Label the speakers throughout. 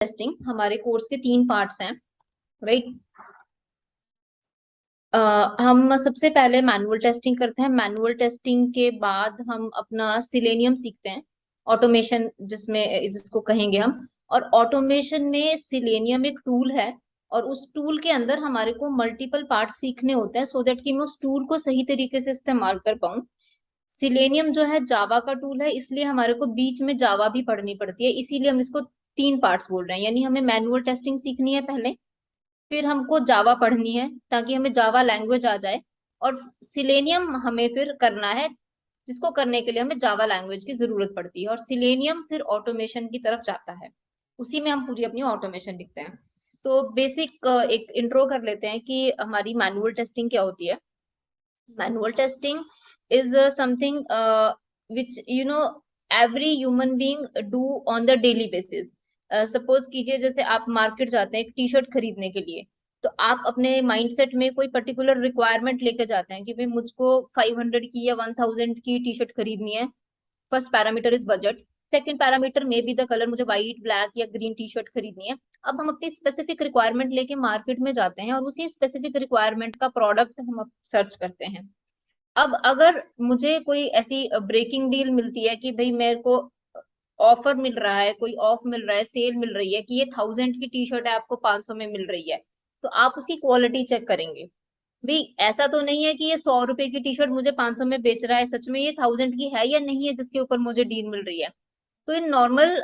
Speaker 1: Testing हमारे course के 3 parts हैं, राइट। हम सबसे पहले मैनुअल टेस्टिंग करते हैं। मैनुअल टेस्टिंग के बाद हम अपना सिलेनियम सीखते हैं, ऑटोमेशन जिसको कहेंगे हम। और ऑटोमेशन में सिलेनियम एक टूल है, और उस टूल के अंदर हमारे को मल्टीपल पार्ट सीखने होते हैं, सो दैट कि मैं उस टूल को सही तरीके से इस्तेमाल कर पाऊँ। सिलेनियम जो है जावा का टूल है, इसलिए हमारे को बीच में जावा भी पढ़नी पड़ती है, इसीलिए हम इसको 3 पार्ट्स बोल रहे हैं। यानी हमें मैनुअल टेस्टिंग सीखनी है पहले, फिर हमको जावा पढ़नी है ताकि हमें जावा लैंग्वेज आ जाए, और सिलेनियम हमें फिर करना है, जिसको करने के लिए हमें जावा लैंग्वेज की जरूरत पड़ती है। और सिलेनियम फिर ऑटोमेशन की तरफ जाता है, उसी में हम पूरी अपनी ऑटोमेशन लिखते हैं। तो बेसिक एक इंट्रो कर लेते हैं कि हमारी मैनुअल टेस्टिंग क्या होती है। Manual testing is something which every human being do on the daily basis. Suppose कीजिए जैसे आप मार्केट जाते हैं एक टी शर्ट खरीदने के लिए, तो आप अपने माइंडसेट में कोई पर्टिकुलर रिक्वायरमेंट लेके जाते हैं कि भाई मुझको 500 की या 1000 की टी शर्ट खरीदनी है। First parameter is budget, second parameter may be the colour, मुझे व्हाइट ब्लैक या ग्रीन टी शर्ट खरीदनी है। अब हम अपनी स्पेसिफिक रिक्वायरमेंट लेके मार्केट में जाते हैं और उसी स्पेसिफिक रिक्वायरमेंट का प्रोडक्ट हम सर्च करते हैं। अब अगर मुझे कोई ऐसी ब्रेकिंग डील मिलती है कि भाई मेरे को ऑफर मिल रहा है, कोई ऑफ मिल रहा है, सेल मिल रही है कि ये 1000 की टी शर्ट है आपको 500 में मिल रही है, तो आप उसकी क्वालिटी चेक करेंगे। भाई ऐसा तो नहीं है कि ये 100 रुपए की टी शर्ट मुझे 500 में बेच रहा है, सच में ये 1000 की है या नहीं है जिसके ऊपर मुझे डील मिल रही है। तो in normal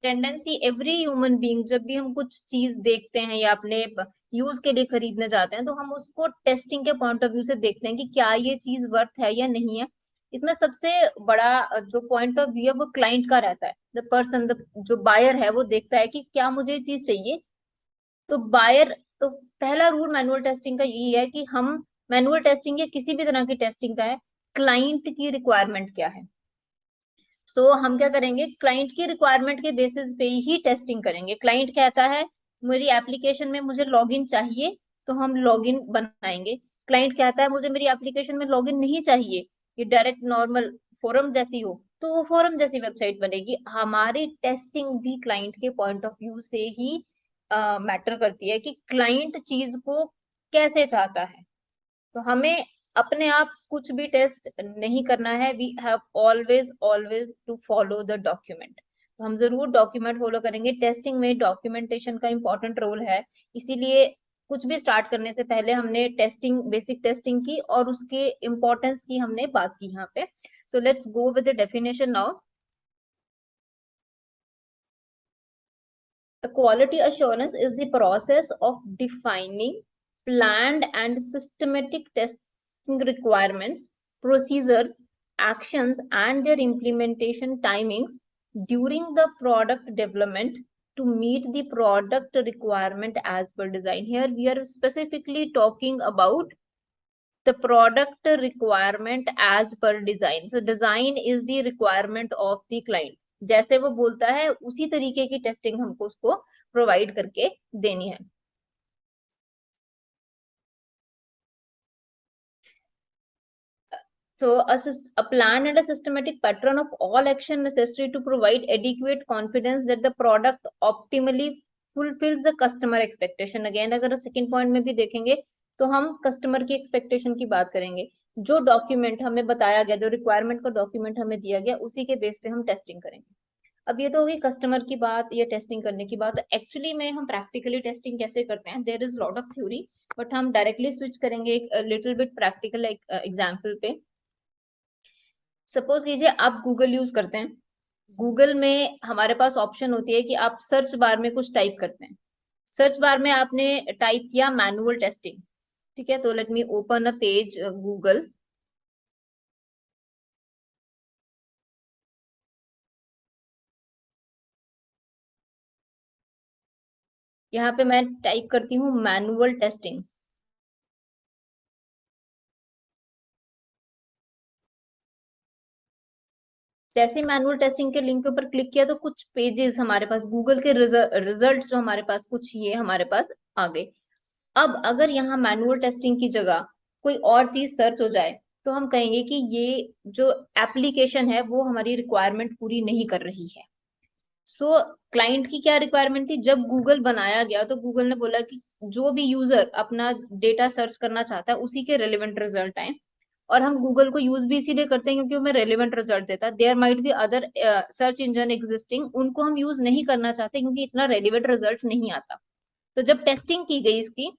Speaker 1: tendency every human being, जब भी हम कुछ चीज देखते हैं या अपने यूज के लिए खरीदने जाते हैं, तो हम उसको टेस्टिंग के पॉइंट ऑफ व्यू से देखते हैं कि क्या ये चीज वर्थ है या नहीं है। इसमें सबसे बड़ा जो पॉइंट ऑफ व्यू है वो क्लाइंट का रहता है। द पर्सन, द जो बायर है, वो देखता है कि क्या मुझे ये चीज चाहिए। तो बायर, तो पहला रूल मैनुअल टेस्टिंग का यही है कि हम मैनुअल टेस्टिंग या किसी भी तरह की टेस्टिंग का है, क्लाइंट की रिक्वायरमेंट क्या है। तो हम क्या करेंगे, क्लाइंट की रिक्वायरमेंट के बेसिस पे ही टेस्टिंग करेंगे। क्लाइंट कहता है मेरी एप्लीकेशन में मुझे लॉगिन चाहिए, तो हम लॉगिन बनाएंगे। क्लाइंट कहता है मुझे मेरी एप्लीकेशन में लॉगिन नहीं चाहिए, ये डायरेक्ट नॉर्मल फोरम जैसी हो, तो वो फोरम जैसी वेबसाइट बनेगी। हमारी टेस्टिंग भी क्लाइंट के पॉइंट ऑफ व्यू से ही मैटर करती है कि क्लाइंट चीज को कैसे चाहता है। तो हमें अपने आप कुछ भी टेस्ट नहीं करना है। We have always always to follow the document. तो हम जरूर डॉक्यूमेंट फॉलो करेंगे। टेस्टिंग में डॉक्यूमेंटेशन का इंपॉर्टेंट रोल है, इसीलिए कुछ भी स्टार्ट करने से पहले हमने टेस्टिंग, बेसिक टेस्टिंग की और उसके इम्पोर्टेंस की हमने बात की यहाँ पे। So let's go with the definition now. The quality assurance is the process of defining planned and systematic testing requirements, procedures, actions, and their implementation timings during the product development to meet the product requirement as per design. Here we are specifically talking about the product requirement as per design. So design is the requirement of the client. जैसे वो बोलता है उसी तरीके की testing हमको उसको provide करके देनी है। So a plan and a systematic pattern of all action necessary to provide adequate confidence that the product optimally fulfills the customer expectation. Again अगर सेकंड पॉइंट में भी देखेंगे तो हम कस्टमर की एक्सपेक्टेशन की बात करेंगे। जो डॉक्यूमेंट हमें बताया गया, जो रिक्वायरमेंट का डॉक्यूमेंट हमें दिया गया, उसी के बेस पे हम टेस्टिंग करेंगे। अब ये तो होगी कस्टमर की बात या टेस्टिंग करने की बात। एक्चुअली में हम प्रैक्टिकली टेस्टिंग कैसे करते हैं, there is lot of theory, but हम डायरेक्टली स्विच करेंगे एक लिटिल बिट प्रैक्टिकल एग्जाम्पल पे। सपोज कीजिए आप गूगल यूज करते हैं। गूगल में हमारे पास ऑप्शन होती है कि आप सर्च बार में कुछ टाइप करते हैं। सर्च बार में आपने टाइप किया मैनुअल टेस्टिंग, ठीक है। तो let me open a page Google. यहाँ पे मैं टाइप करती हूँ मैनुअल टेस्टिंग। जैसे मैनुअल टेस्टिंग के लिंक के ऊपर क्लिक किया तो कुछ पेजेस हमारे पास, गूगल के रिजल्ट्स जो हमारे पास कुछ ये हमारे पास आ गए। अब अगर यहाँ मैनुअल टेस्टिंग की जगह कोई और चीज सर्च हो जाए, तो हम कहेंगे कि ये जो एप्लीकेशन है वो हमारी रिक्वायरमेंट पूरी नहीं कर रही है। सो क्लाइंट की क्या रिक्वायरमेंट थी, जब गूगल बनाया गया तो गूगल ने बोला कि जो भी यूजर अपना डेटा सर्च करना चाहता है उसी के रेलिवेंट रिजल्ट आए। और हम गूगल को यूज भी इसीलिए करते हैं क्योंकि हमें रेलिवेंट रिजल्ट देता है। There might be other search engine existing, उनको हम यूज नहीं करना चाहते क्योंकि इतना रेलिवेंट रिजल्ट नहीं आता। तो जब टेस्टिंग की गई, इसकी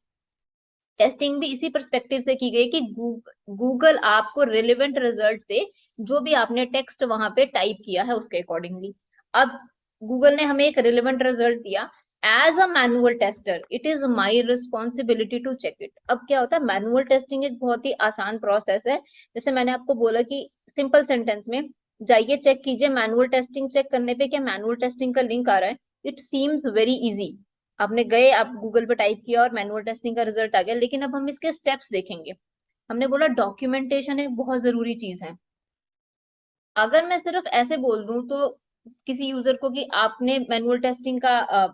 Speaker 1: टेस्टिंग भी इसी परस्पेक्टिव से की गई कि गूगल आपको रिलेवेंट रिजल्ट दे, जो भी आपने टेक्स्ट वहां पे टाइप किया है उसके अकॉर्डिंगली। अब गूगल ने हमें एक रिलेवेंट रिजल्ट दिया। As a manual tester it is my responsibility to check it. अब क्या होता है, मैनुअल टेस्टिंग एक बहुत ही आसान प्रोसेस है। जैसे मैंने आपको बोला कि सिंपल सेंटेंस में जाइए चेक कीजिए, मैनुअल टेस्टिंग चेक करने पे क्या मैनुअल टेस्टिंग का लिंक आ रहा है, इट सीम्स वेरी इजी। आपने गए, आप गूगल पे टाइप किया और मैनुअल टेस्टिंग का रिजल्ट आ गया। लेकिन अब हम इसके स्टेप्स देखेंगे। हमने बोला डॉक्यूमेंटेशन एक बहुत जरूरी चीज है। अगर मैं सिर्फ ऐसे बोल दूं तो किसी यूजर को कि आपने मैनुअल टेस्टिंग का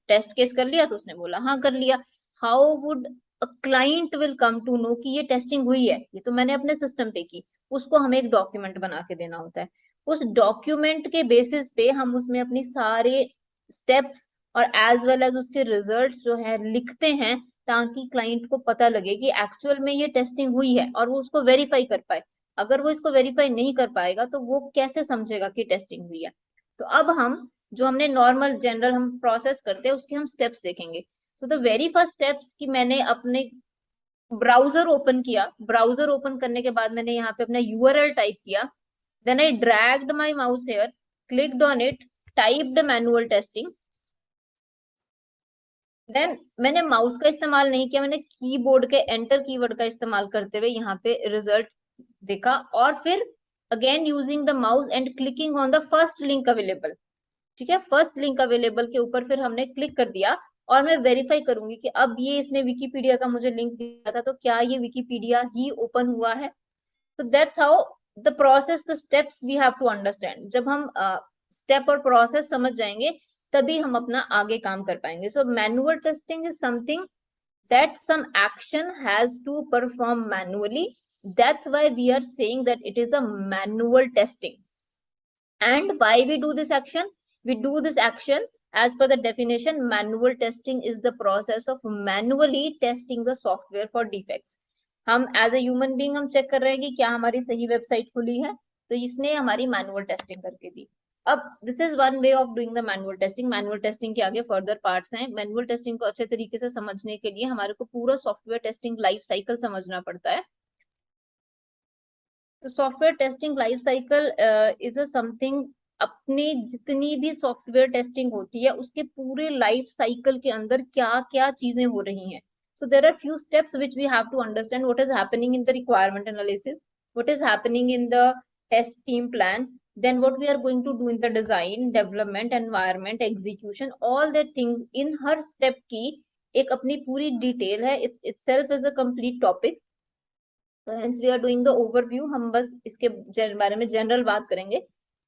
Speaker 1: टेस्ट केस कर लिया, तो उसने बोला हाँ कर लिया। How would a client will come to know कि ये टेस्टिंग हुई है, ये तो मैंने अपने सिस्टम पे की। उसको हमें एक डॉक्यूमेंट बना के देना होता है। उस डॉक्यूमेंट के बेसिस पे हम उसमें अपनी सारे स्टेप्स और एज वेल एज उसके रिजल्ट्स जो है लिखते हैं, ताकि क्लाइंट को पता लगे कि एक्चुअल में ये टेस्टिंग हुई है और वो उसको वेरीफाई कर पाए। अगर वो इसको वेरीफाई नहीं कर पाएगा तो वो कैसे समझेगा कि टेस्टिंग हुई है। तो अब हम जो हमने नॉर्मल जनरल हम प्रोसेस करते हैं उसके हम स्टेप्स देखेंगे। So the very first steps कि मैंने अपने ब्राउजर ओपन किया, ब्राउजर ओपन करने के बाद मैंने यहाँ पे अपना यूआरएल टाइप किया, then I dragged my mouse here, clicked on it, typed manual testing. Then मैंने माउस का इस्तेमाल नहीं किया, मैंने कीबोर्ड के एंटर कीवर्ड का इस्तेमाल करते हुए यहाँ पे रिजल्ट देखा। और फिर again using the mouse and clicking on the first link available. ठीक है, फर्स्ट लिंक अवेलेबल के ऊपर फिर हमने क्लिक कर दिया। और मैं वेरीफाई करूंगी कि अब ये इसने विकीपीडिया का मुझे लिंक दिया था तो क्या ये विकीपीडिया ही ओपन हुआ है। तो that's how the process, the steps we have to understand. जब हम स्टेप और प्रोसेस समझ जाएंगे तभी हम अपना आगे काम कर पाएंगे। So manual testing is something that some action has to perform manually. That's why we are saying that it is a manual testing. And why we do this action? We do this action as per the definition. Manual testing is the process of manually testing the software for defects. हम as a human being हम check कर रहे हैं कि क्या हमारी सही website खुली है, तो इसने हमारी मैनुअल टेस्टिंग करके दी। अब this is one way of doing the manual testing. Manual testing के आगे फर्दर पार्ट्स हैं। मैनुअल टेस्टिंग को अच्छे तरीके से समझने के लिए हमारे को पूरा सॉफ्टवेयर टेस्टिंग लाइफ साइकिल समझना पड़ता है। तो software testing life cycle is a something, अपनी जितनी भी सॉफ्टवेयर टेस्टिंग होती है उसके पूरे लाइफ साइकिल के अंदर क्या क्या चीजें हो रही हैं। So there are few steps which we have to understand what is happening in the requirement analysis, what is happening in the test team plan, then what we are going to do in the design, development, environment, execution, all that things in her step की एक अपनी पूरी detail है। itself is a complete topic. तो hence we are doing the overview. हम बस इसके बारे में जनरल बात करेंगे।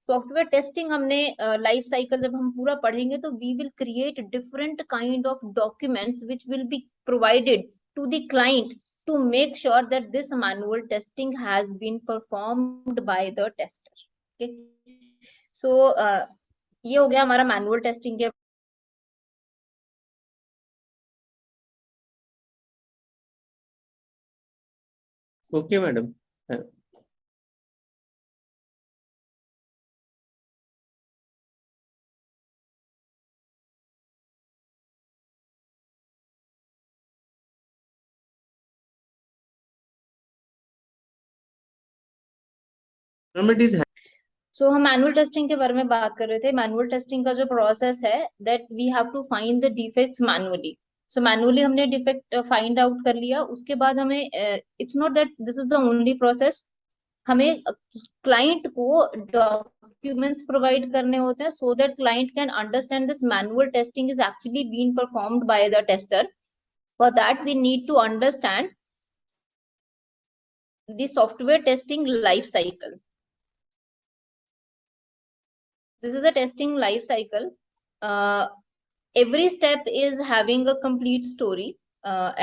Speaker 1: सॉफ्टवेयर टेस्टिंग हमने लाइफ साइकिल जब हम पूरा पढ़ेंगे तो we will create different kind of documents which will be provided to the client to make sure that this manual testing has been performed by the tester. So ये हो गया हमारा मैनुअल टेस्टिंग के।
Speaker 2: Okay madam.
Speaker 1: सो हम manual testing के बारे में बात कर रहे थे। मैनुअल टेस्टिंग का जो प्रोसेस है, that we have to find the defects manually. So manually हमने डिफेक्ट फाइंड आउट कर लिया, उसके बाद हमें it's not that this is the only process, हमें क्लाइंट को डॉक्यूमेंट्स प्रोवाइड करने होते हैं so that client can understand this manual testing is actually being performed by the tester. For that we need to understand the software testing life cycle. This is a testing life cycle. Every step is having a complete story,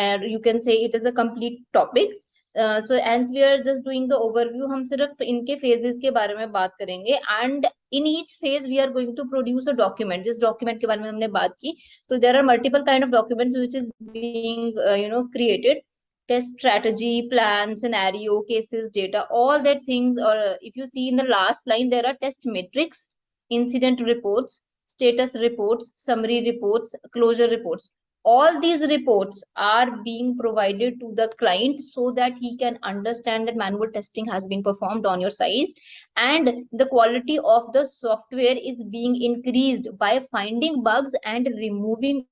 Speaker 1: and you can say it is a complete topic. So as we are just doing the overview, हम सिर्फ इनके phases के बारे में बात करेंगे, and in each phase we are going to produce a document. जिस document के बारे में हमने बात की, तो there are multiple kind of documents which is being created. Test strategy, plan, scenario, cases, data, all that things. Or if you see in the last line, there are test metrics, incident reports, status reports, summary reports, closure reports. All these reports are being provided to the client so that he can understand that manual testing has been performed on your site, and the quality of the software is being increased by finding bugs and removing